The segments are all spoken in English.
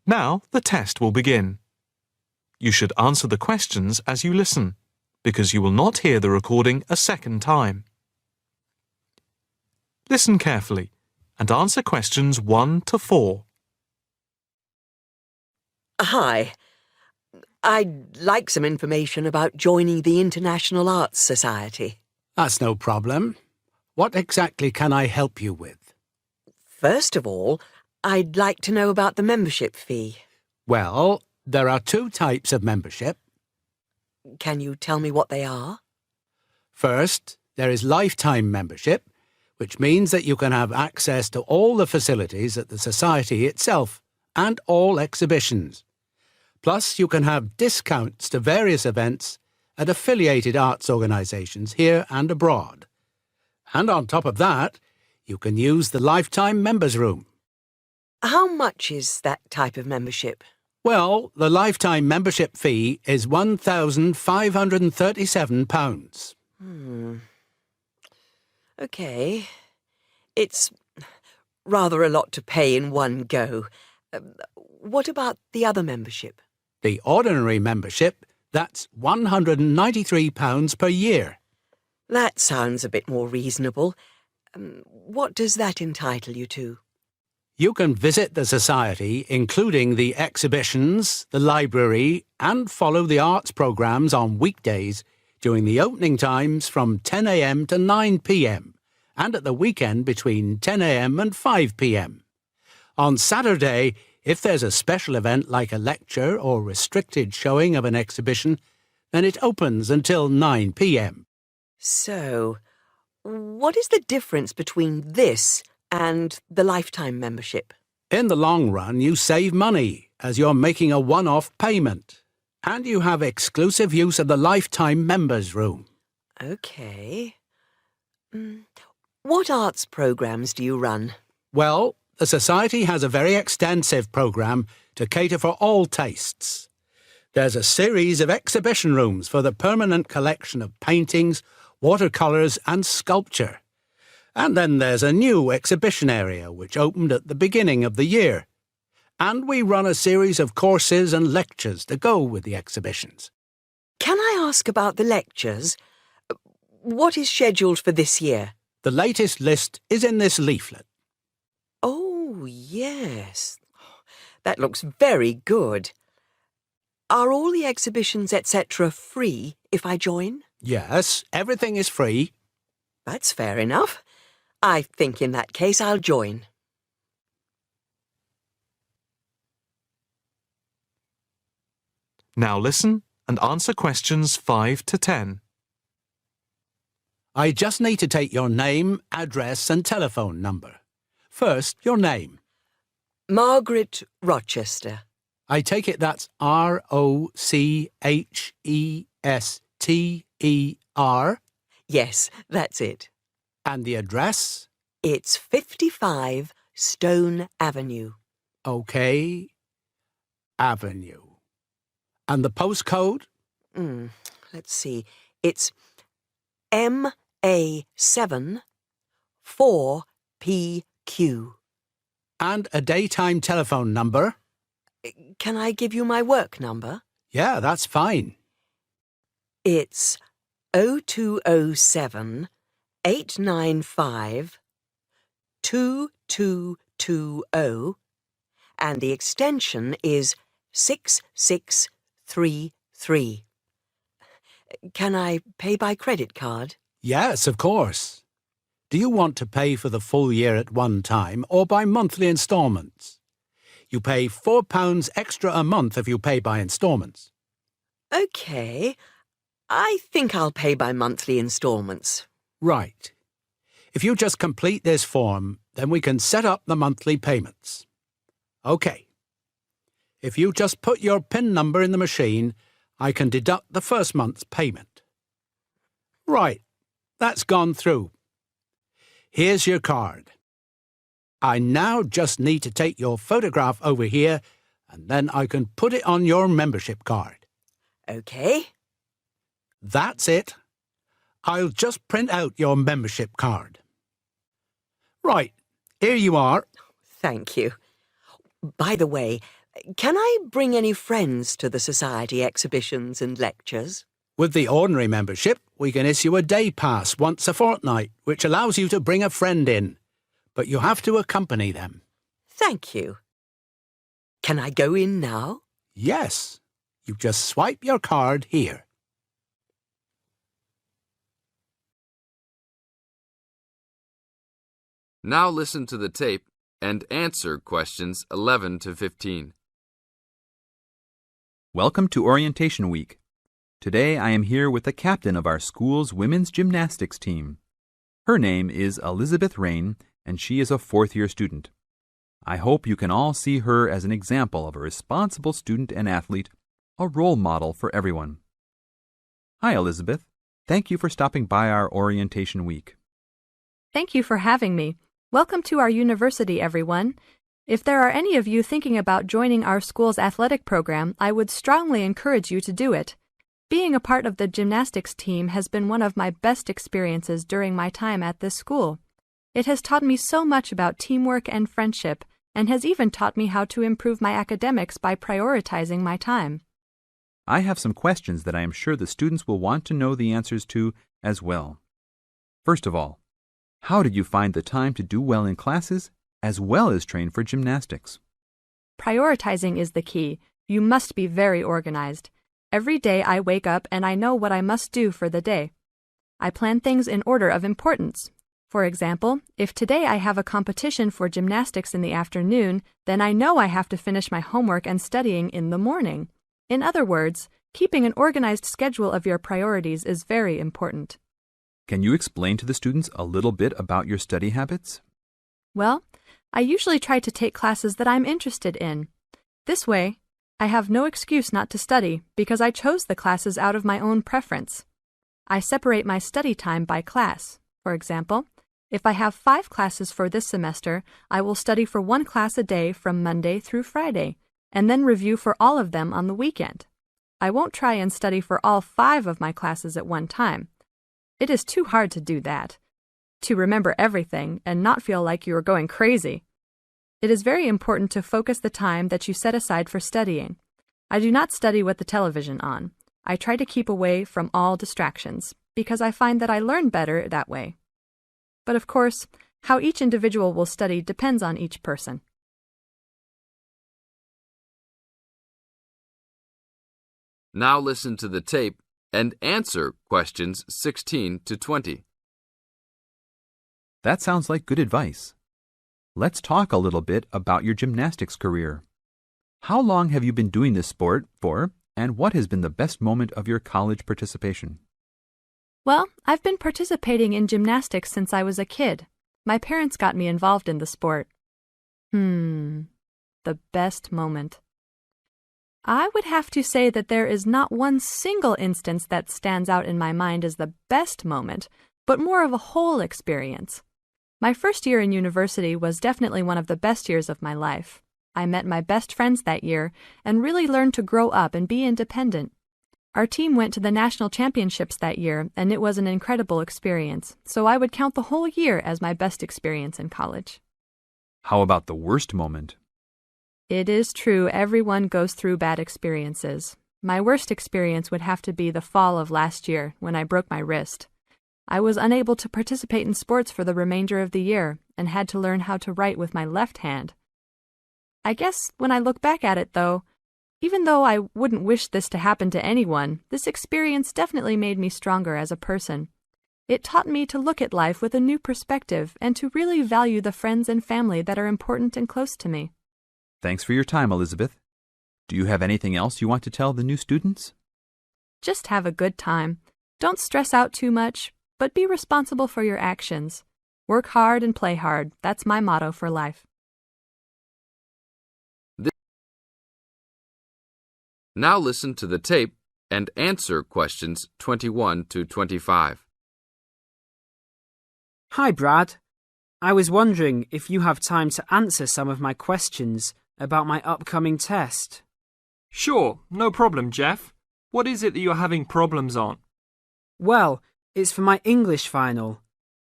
Now the test will begin. You should answer the questions as you listen, because you will not hear the recording a second time. Listen carefully and answer questions 1 to 4. Hi. I'd like some information about joining the International Arts Society. That's no problem. What exactly can I help you with? First of all, I'd like to know about the membership fee. Well, there are 2 types of membership. Can you tell me what they are? First, there is lifetime membership, which means that you can have access to all the facilities at the Society itself and all exhibitions. Plus, you can have discounts to various events at affiliated arts organisations here and abroad. And on top of that, you can use the lifetime members' room. How much is that type of membership? Well, the lifetime membership fee is £1,537. OK. It's rather a lot to pay in one go. What about the other membership? The ordinary membership, that's £193 per year. That sounds a bit more reasonable. What does that entitle you to? You can visit the Society, including the exhibitions, the library, and follow the arts programmes on weekdays during the opening times from 10 a.m. to 9 p.m. and at the weekend between 10 a.m. and 5 p.m. On Saturday, if there's a special event like a lecture or restricted showing of an exhibition, then it opens until 9 p.m. So, what is the difference between this and the lifetime membership? In the long run, you save money as you're making a one-off payment, and you have exclusive use of the lifetime members' room. OK. What arts programmes do you run? Well, the Society has a very extensive programme to cater for all tastes. There's a series of exhibition rooms for the permanent collection of paintings, watercolours and sculpture. And then there's a new exhibition area which opened at the beginning of the year. And we run a series of courses and lectures to go with the exhibitions. Can I ask about the lectures? What is scheduled for this year? The latest list is in this leaflet. Oh, yes. That looks very good. Are all the exhibitions, etc., free if I join? Yes, everything is free. That's fair enough. I think in that case I'll join. Now listen and answer questions 5 to 10. I just need to take your name, address and telephone number. First, your name. Margaret Rochester. I take it that's R-O-C-H-E-S-T-E-R? Yes, that's it. And the address? It's 55 Stone Avenue. OK. Avenue. And the postcode? Let's see. It's MA7 4PQ. And a daytime telephone number? Can I give you my work number? Yeah, that's fine. It's 0207 895 2220 and the extension is 6633. Can I pay by credit card? Yes, of course. Do you want to pay for the full year at one time or by monthly instalments? You pay £4 extra a month if you pay by instalments. OK. I think I'll pay by monthly instalments. Right. If you just complete this form, then we can set up the monthly payments. OK. If you just put your PIN number in the machine, I can deduct the first month's payment. Right. That's gone through. Here's your card. I now just need to take your photograph over here, and then I can put it on your membership card. OK. That's it. I'll just print out your membership card. Right, here you are. Thank you. By the way, Can I bring any friends to the society exhibitions and lectures? With the ordinary membership, we can issue a day pass once a fortnight, which allows you to bring a friend in. But you have to accompany them. Thank you. Can I go in now? Yes. You just swipe your card here. Now listen to the tape and answer questions 11 to 15. Welcome to Orientation Week. Today I am here with the captain of our school's women's gymnastics team. Her name is Elizabeth Rain, and she is a fourth-year student. I hope you can all see her as an example of a responsible student and athlete, a role model for everyone. Hi, Elizabeth. Thank you for stopping by our Orientation Week. Thank you for having me. Welcome to our university, everyone. If there are any of you thinking about joining our school's athletic program, I would strongly encourage you to do it. Being a part of the gymnastics team has been one of my best experiences during my time at this school. It has taught me so much about teamwork and friendship, and has even taught me how to improve my academics by prioritizing my time. I have some questions that I am sure the students will want to know the answers to as well. First of all, how did you find the time to do well in classes as well as train for gymnastics? Prioritizing is the key. You must be very organized. Every day I wake up and I know what I must do for the day. I plan things in order of importance. For example, if today I have a competition for gymnastics in the afternoon, then I know I have to finish my homework and studying in the morning. In other words, keeping an organized schedule of your priorities is very important. Can you explain to the students a little bit about your study habits? Well, I usually try to take classes that I'm interested in. This way, I have no excuse not to study because I chose the classes out of my own preference. I separate my study time by class. For example, if I have 5 classes for this semester, I will study for 1 class a day from Monday through Friday, and then review for all of them on the weekend. I won't try and study for all 5 of my classes at one time. It is too hard to do that, to remember everything and not feel like you are going crazy. It is very important to focus the time that you set aside for studying. I do not study with the television on. I try to keep away from all distractions, because I find that I learn better that way. But of course, how each individual will study depends on each person. Now listen to the tape and answer questions 16 to 20. That sounds like good advice. Let's talk a little bit about your gymnastics career. How long have you been doing this sport for, and what has been the best moment of your college participation? Well, I've been participating in gymnastics since I was a kid. My parents got me involved in the sport. The best moment. I would have to say that there is not one single instance that stands out in my mind as the best moment, but more of a whole experience. My first year in university was definitely one of the best years of my life. I met my best friends that year and really learned to grow up and be independent. Our team went to the national championships that year, and it was an incredible experience, so I would count the whole year as my best experience in college. How about the worst moment? It is true everyone goes through bad experiences. My worst experience would have to be the fall of last year when I broke my wrist. I was unable to participate in sports for the remainder of the year and had to learn how to write with my left hand. I guess when I look back at it, though, even though I wouldn't wish this to happen to anyone, this experience definitely made me stronger as a person. It taught me to look at life with a new perspective and to really value the friends and family that are important and close to me. Thanks for your time, Elizabeth. Do you have anything else you want to tell the new students? Just have a good time. Don't stress out too much, but be responsible for your actions. Work hard and play hard. That's my motto for life. Now listen to the tape and answer questions 21 to 25. Hi, Brad. I was wondering if you have time to answer some of my questions about my upcoming test. Sure, no problem, Jeff. What is it that you're having problems on? Well, it's for my English final.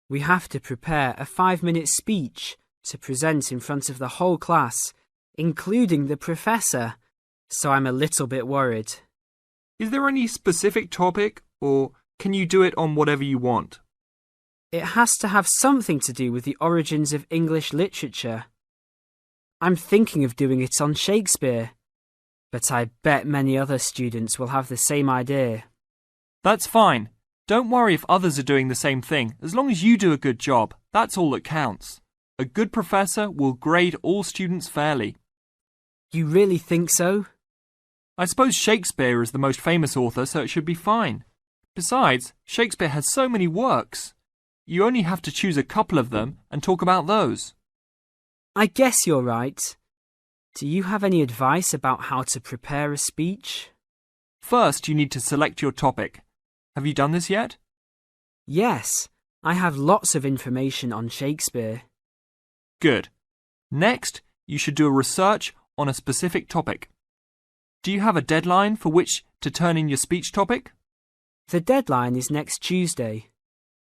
We have to prepare a 5-minute speech to present in front of the whole class including the professor, so I'm a little bit worried. Is there any specific topic, or can you do it on whatever you want? It has to have something to do with the origins of English literature. I'm thinking of doing it on Shakespeare, but I bet many other students will have the same idea. That's fine. Don't worry if others are doing the same thing. As long as you do a good job, that's all that counts. A good professor will grade all students fairly. You really think so? I suppose Shakespeare is the most famous author, so it should be fine. Besides, Shakespeare has so many works. You only have to choose a couple of them and talk about those. I guess you're right. Do you have any advice about how to prepare a speech? First, you need to select your topic. Have you done this yet? Yes, I have lots of information on Shakespeare. Good. Next, you should do a research on a specific topic. Do you have a deadline for which to turn in your speech topic? The deadline is next Tuesday.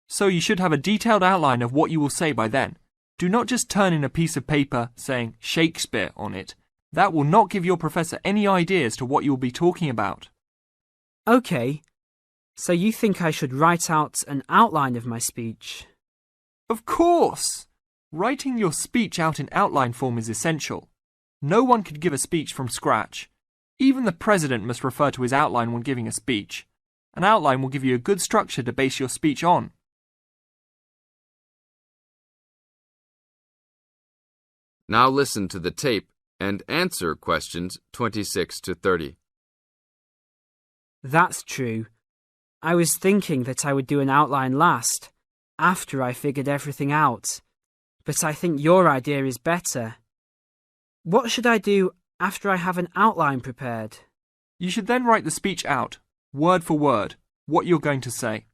So you should have a detailed outline of what you will say by then. Do not just turn in a piece of paper saying Shakespeare on it. That will not give your professor any idea as to what you will be talking about. OK. So you think I should write out an outline of my speech? Of course! Writing your speech out in outline form is essential. No one could give a speech from scratch. Even the president must refer to his outline when giving a speech. An outline will give you a good structure to base your speech on. Now listen to the tape and answer questions 26 to 30. That's true. I was thinking that I would do an outline last, after I figured everything out. But I think your idea is better. What should I do after I have an outline prepared? You should then write the speech out, word for word, what you're going to say.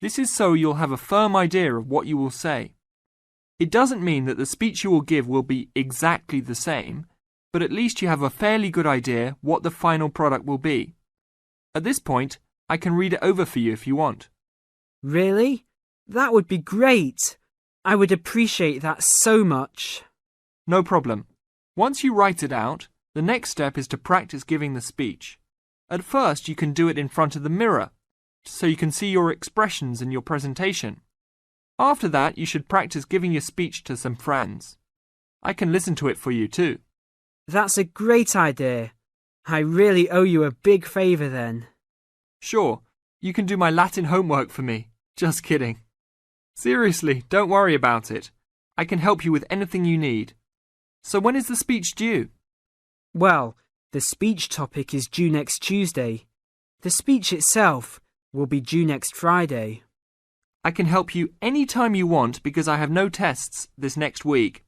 This is so you'll have a firm idea of what you will say. It doesn't mean that the speech you will give will be exactly the same, but at least you have a fairly good idea what the final product will be. At this point, I can read it over for you if you want. Really? That would be great. I would appreciate that so much. No problem. Once you write it out, the next step is to practice giving the speech. At first, you can do it in front of the mirror, so you can see your expressions in your presentation. After that, you should practice giving your speech to some friends. I can listen to it for you too. That's a great idea. I really owe you a big favour then. Sure, you can do my Latin homework for me. Just kidding. Seriously, don't worry about it. I can help you with anything you need. So when is the speech due? Well, the speech topic is due next Tuesday. The speech itself will be due next Friday. I can help you any time you want because I have no tests this next week.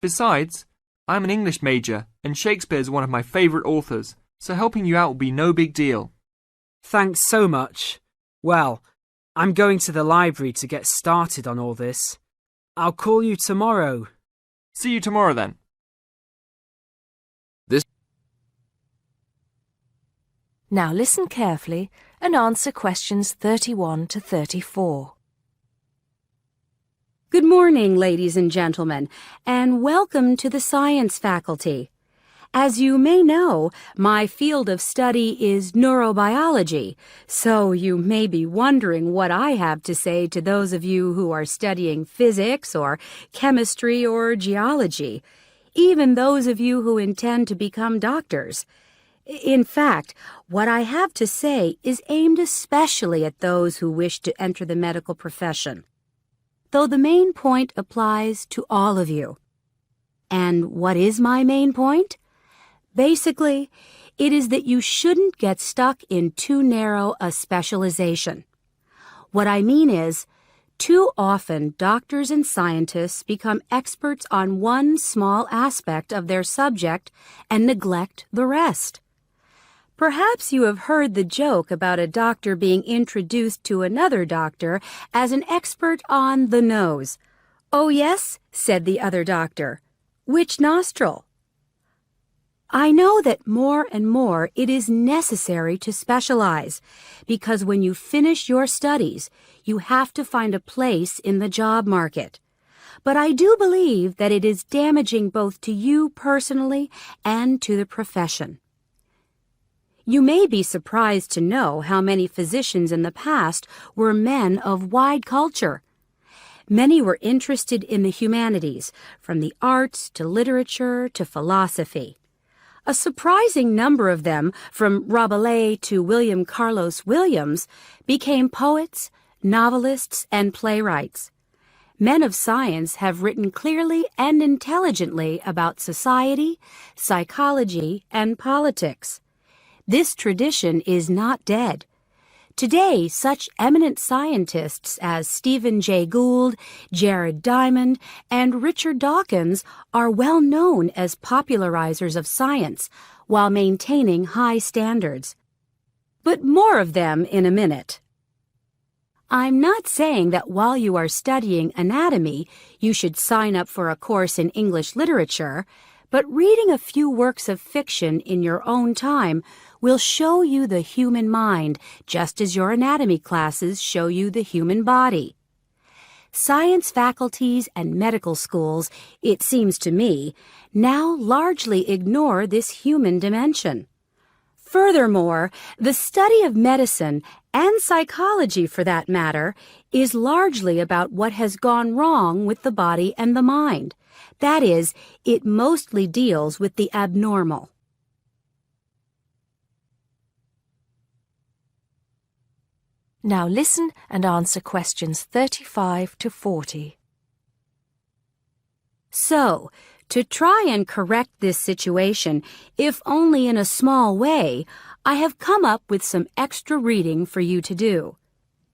Besides, I'm an English major and Shakespeare is one of my favourite authors, so helping you out will be no big deal. Thanks so much. Well, I'm going to the library to get started on all this. I'll call you tomorrow. See you tomorrow then. Now listen carefully and answer questions 31 to 34. Good morning, ladies and gentlemen, and welcome to the Science Faculty. As you may know, my field of study is neurobiology, so you may be wondering what I have to say to those of you who are studying physics or chemistry or geology, even those of you who intend to become doctors. In fact, what I have to say is aimed especially at those who wish to enter the medical profession, though the main point applies to all of you. And what is my main point? Basically, it is that you shouldn't get stuck in too narrow a specialization. What I mean is, too often doctors and scientists become experts on one small aspect of their subject and neglect the rest. Perhaps you have heard the joke about a doctor being introduced to another doctor as an expert on the nose. "Oh, yes," said the other doctor. "Which nostril?" I know that more and more it is necessary to specialize, because when you finish your studies, you have to find a place in the job market. but I do believe that it is damaging both to you personally and to the profession. You may be surprised to know how many physicians in the past were men of wide culture. Many were interested in the humanities, from the arts to literature to philosophy. A surprising number of them, from Rabelais to William Carlos Williams, became poets, novelists, and playwrights. Men of science have written clearly and intelligently about society, psychology, and politics. This tradition is not dead. Today, such eminent scientists as Stephen Jay Gould, Jared Diamond, and Richard Dawkins are well known as popularizers of science while maintaining high standards. But more of them in a minute. I'm not saying that while you are studying anatomy, you should sign up for a course in English literature, but reading a few works of fiction in your own time will show you the human mind, just as your anatomy classes show you the human body. Science faculties and medical schools, it seems to me, now largely ignore this human dimension. Furthermore, the study of medicine, and psychology for that matter, is largely about what has gone wrong with the body and the mind. That is, it mostly deals with the abnormal. Now listen and answer questions 35 to 40. So, to try and correct this situation, if only in a small way, I have come up with some extra reading for you to do.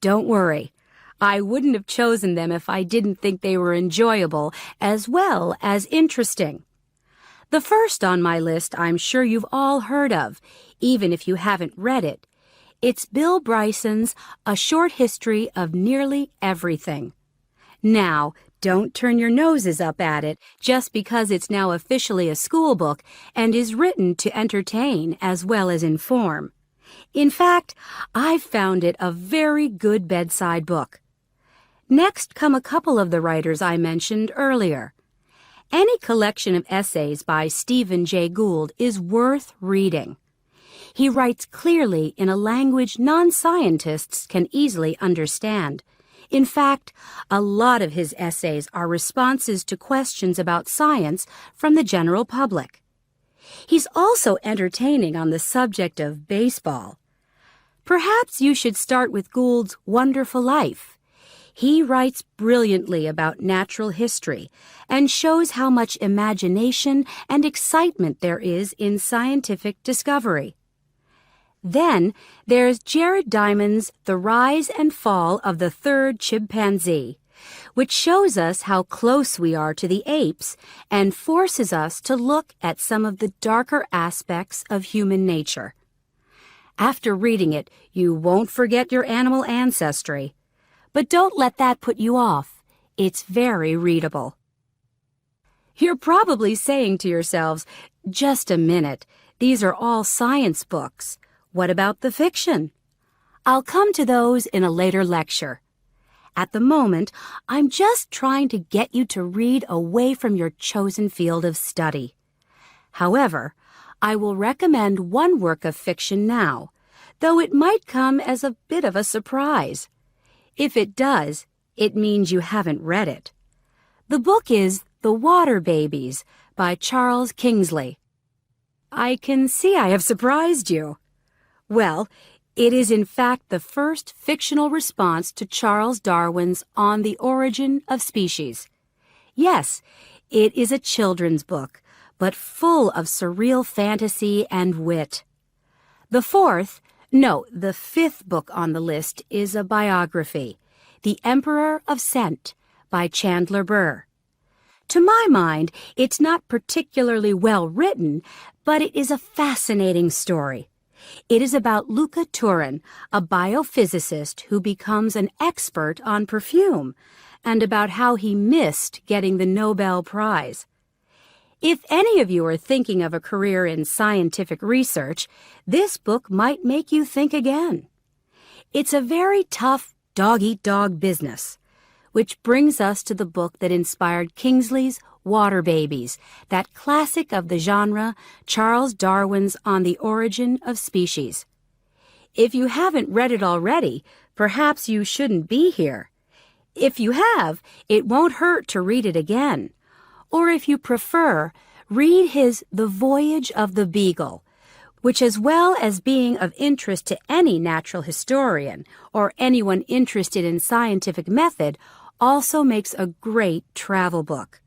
Don't worry. I wouldn't have chosen them if I didn't think they were enjoyable as well as interesting. The first on my list I'm sure you've all heard of, even if you haven't read it. It's Bill Bryson's A Short History of Nearly Everything. Now, don't turn your noses up at it just because it's now officially a school book and is written to entertain as well as inform. In fact, I've found it a very good bedside book. Next come a couple of the writers I mentioned earlier. Any collection of essays by Stephen Jay Gould is worth reading. He writes clearly in a language non-scientists can easily understand. In fact, a lot of his essays are responses to questions about science from the general public. He's also entertaining on the subject of baseball. Perhaps you should start with Gould's Wonderful Life. He writes brilliantly about natural history and shows how much imagination and excitement there is in scientific discovery. Then there's Jared Diamond's The Rise and Fall of the Third Chimpanzee, which shows us how close we are to the apes and forces us to look at some of the darker aspects of human nature. After reading it, you won't forget your animal ancestry. But don't let that put you off. It's very readable. You're probably saying to yourselves, just a minute, these are all science books. What about the fiction? I'll come to those in a later lecture. At the moment, I'm just trying to get you to read away from your chosen field of study. However, I will recommend one work of fiction now, though it might come as a bit of a surprise. If it does, it means you haven't read it. The book is The Water Babies by Charles Kingsley. I can see I have surprised you. Well, it is in fact the first fictional response to Charles Darwin's On the Origin of Species. Yes, it is a children's book, but full of surreal fantasy and wit. The fifth book on the list is a biography, The Emperor of Scent by Chandler Burr. To my mind, it's not particularly well written, but it is a fascinating story. It is about Luca Turin, a biophysicist who becomes an expert on perfume, and about how he missed getting the Nobel Prize. If any of you are thinking of a career in scientific research, this book might make you think again. It's a very tough dog-eat-dog business. which brings us to the book that inspired Kingsley's Water Babies, that classic of the genre, Charles Darwin's On the Origin of Species. If you haven't read it already, perhaps you shouldn't be here. If you have, it won't hurt to read it again. Or if you prefer, read his The Voyage of the Beagle, which, as well as being of interest to any natural historian or anyone interested in scientific method, also makes a great travel book.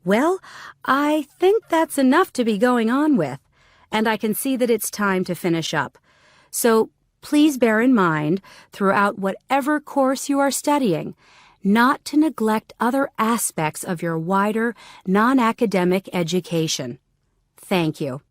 Well, I think that's enough to be going on with, and I can see that it's time to finish up. So please bear in mind, throughout whatever course you are studying, not to neglect other aspects of your wider, non-academic education. Thank you.